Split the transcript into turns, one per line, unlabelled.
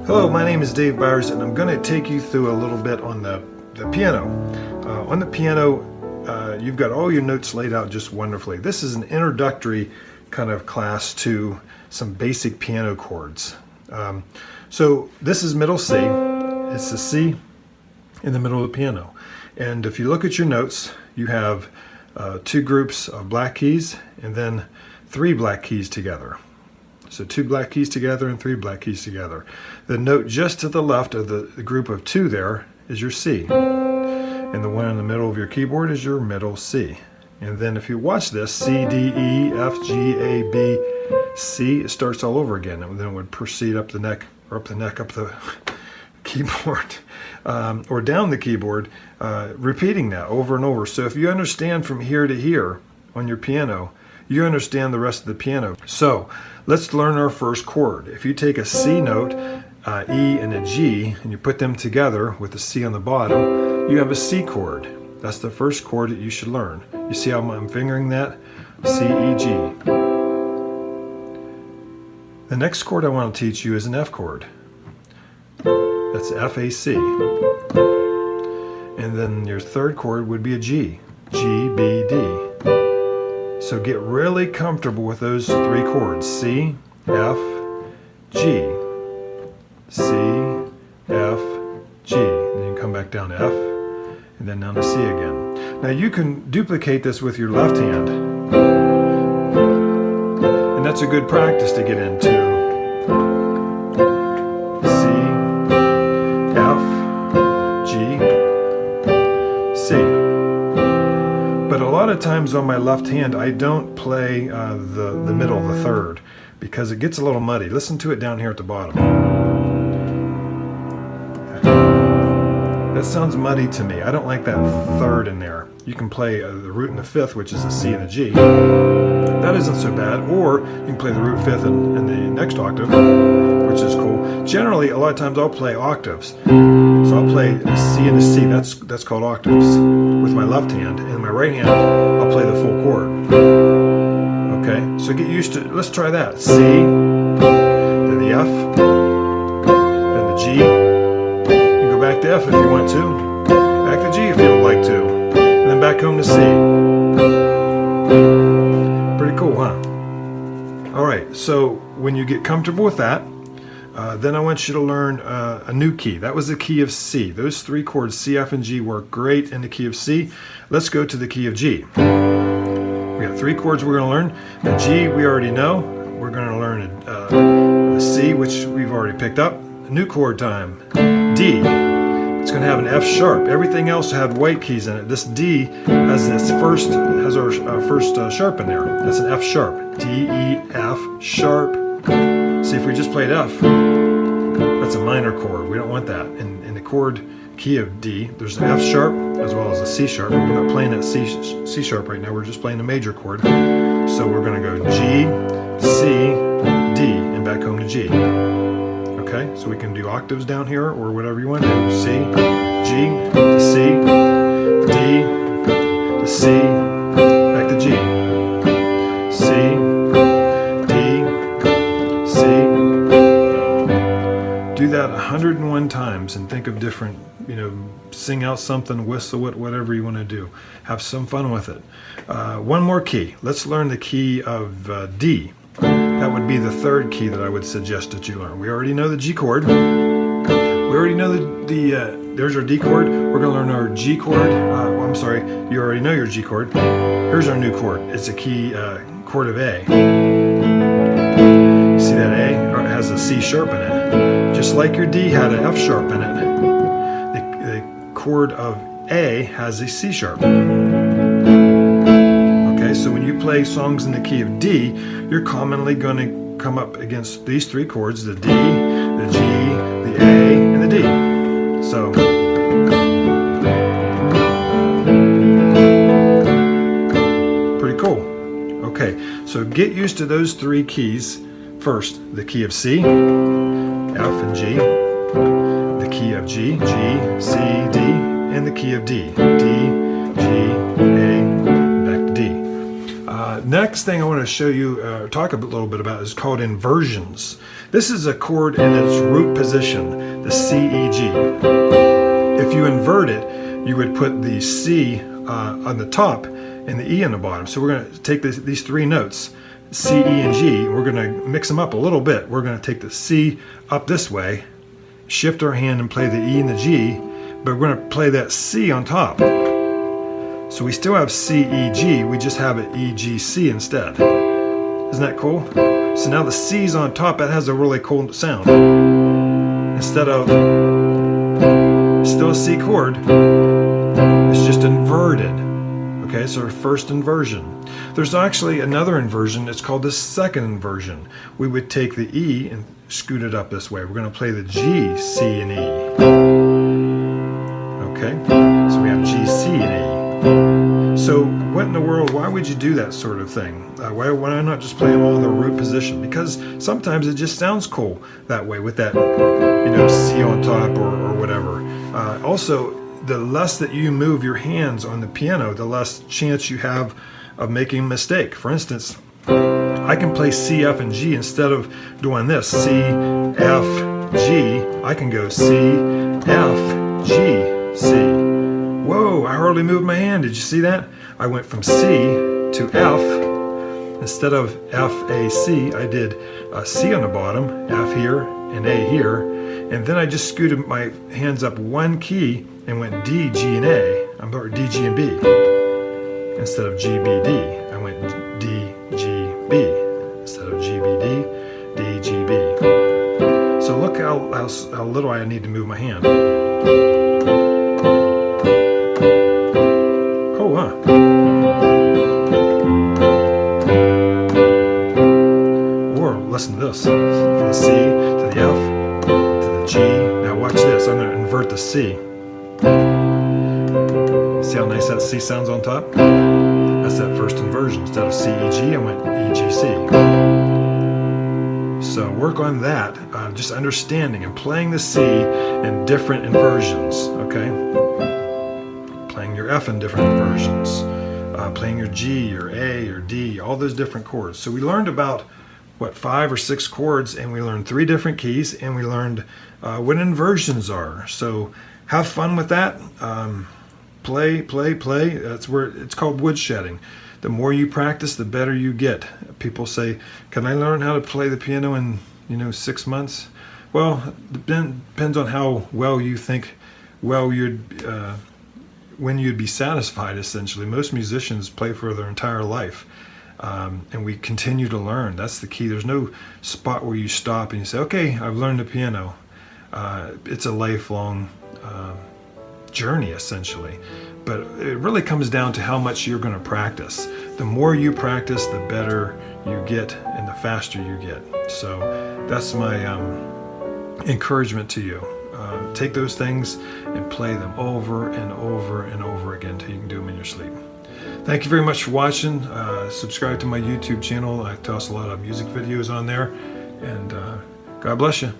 Hello, my name is Dave Byers, and I'm going to take you through a little bit on the piano. On the piano, you've got all your notes laid out just wonderfully. This is an introductory kind of class to some basic piano chords. So this is middle C. It's the C in the middle of the piano. And if you look at your notes, you have two groups of black keys and then three black keys together. So two black keys together and three black keys together. The note just to the left of the group of two there is your C. And the one in the middle of your keyboard is your middle C. And then if you watch this, C, D, E, F, G, A, B, C, it starts all over again. And then it would proceed up the neck, or up the keyboard, or down the keyboard, repeating that over and over. So if you understand from here to here on your piano, you understand the rest of the piano. So let's learn our first chord. If you take a C note, E and a G, and you put them together with the C on the bottom, you have a C chord. That's the first chord that you should learn. You see how I'm fingering that? C, E, G. The next chord I want to teach you is an F chord. That's F, A, C. And then your third chord would be a G. G, B, D. So get really comfortable with those three chords. C, F, G. C, F, G. Then you come back down to F, and then down to C again. Now you can duplicate this with your left hand. And that's a good practice to get into. C, F, G, C. But a lot of times on my left hand, I don't play the middle, the third, because it gets a little muddy. Listen to it down here at the bottom. That sounds muddy to me. I don't like that third in there. You can play the root and the fifth, which is a C and a G. That isn't so bad. Or you can play the root, fifth, and the next octave, which is cool. Generally, a lot of times I'll play octaves. So I'll play a C and a C. That's called octaves with my left hand. And my right hand, I'll play the full chord. Okay, so get used to it. Let's try that. C, then the F, then the G. You can go back to F if you want to. Back to G if you would like to. And then back home to C. Pretty cool, huh? Alright, so when you get comfortable with that, then I want you to learn a new key. That was the key of C. Those three chords, C, F, and G, work great in the key of C. Let's go to the key of G. We got three chords we're going to learn. The G we already know. We're going to learn a C, which we've already picked up. A new chord time. D. It's going to have an F sharp. Everything else had white keys in it. This D has our first sharp in there. That's an F sharp. D, E, F sharp. See, if we just played F, that's a minor chord. We don't want that. In the chord key of D, there's an F sharp as well as a C sharp. We're not playing that C sharp right now. We're just playing a major chord. So we're going to go G, C, D, and back home to G. Okay, so we can do octaves down here or whatever you want to do. C, G, to C, D, to C, back to G. C, D, C. Do that 101 times and think of different, sing out something, whistle it, whatever you want to do. Have some fun with it. One more key. Let's learn the key of D. That would be the third key that I would suggest that you learn. We already know the G chord. We already know there's our D chord. We're going to learn our G chord. I'm sorry, you already know your G chord. Here's our new chord. It's a key chord of A. You see that A? It has a C sharp in it. Just like your D had an F sharp in it. The chord of A has a C sharp. Okay, so when you play songs in the key of D, you're commonly going to come up against these three chords, the D, the G, the A, and the D. So, pretty cool. Okay, so get used to those three keys. First, the key of C, F and G, the key of G, G, C, D, and the key of D, D, G, A, back to D. Next thing I want to show you, talk a little bit about, is called inversions. This is a chord in its root position, the C, E, G. If you invert it, you would put the C on the top and the E on the bottom. So we're going to take these three notes, C, E, and G. We're going to mix them up a little bit. We're going to take the C up this way, shift our hand and play the E and the G, but we're going to play that C on top. So we still have C, E, G, we just have it E, G, C instead. Isn't that cool? So now the C's on top, that has a really cool sound. Instead of still a C chord, it's just inverted. Okay, so our first inversion. There's actually another inversion, it's called the second inversion. We would take the E and scoot it up this way. We're going to play the G, C, and E. Okay, so we have G, C, and E. So what in the world, why would you do that sort of thing? Why not just play them all in the root position? Because sometimes it just sounds cool that way with that, C on top or whatever. Also, the less that you move your hands on the piano, the less chance you have of making a mistake. For instance, I can play C, F, and G instead of doing this, C, F, G. I can go C, F, G, C. Whoa, I hardly moved my hand. Did you see that? I went from C to F. Instead of F, A, C, I did C on the bottom, F here, and A here. And then I just scooted my hands up one key and went D, G, and A, or D, G, and B. Instead of G, B, D, I went D, G, B. Instead of G, B, D, D, G, B. So look how little I need to move my hand. Cool, huh? Or listen to this. From the C to the F to the G. Now watch this. I'm going to invert the C. See how nice that C sounds on top? That's that first inversion. Instead of C, E, G, I went E, G, C. So work on that, just understanding and playing the C in different inversions, okay? Playing your F in different inversions, playing your G, your A, your D, all those different chords. So we learned about, 5 or 6 chords, and we learned 3 different keys, and we learned what inversions are. So have fun with that. Play. That's where it's called woodshedding. The more you practice, the better you get. People say, can I learn how to play the piano in 6 months? Well, it depends on how well you think when you'd be satisfied. Essentially, most musicians play for their entire life, and we continue to learn. That's the key. There's no spot where you stop and you say, okay, I've learned the piano. It's a lifelong journey, essentially. But it really comes down to how much you're going to practice. The more you practice, the better you get and the faster you get. So that's my encouragement to you. Take those things and play them over and over and over again until you can do them in your sleep. Thank you very much for watching. Subscribe to my YouTube channel. I toss a lot of music videos on there. And God bless you.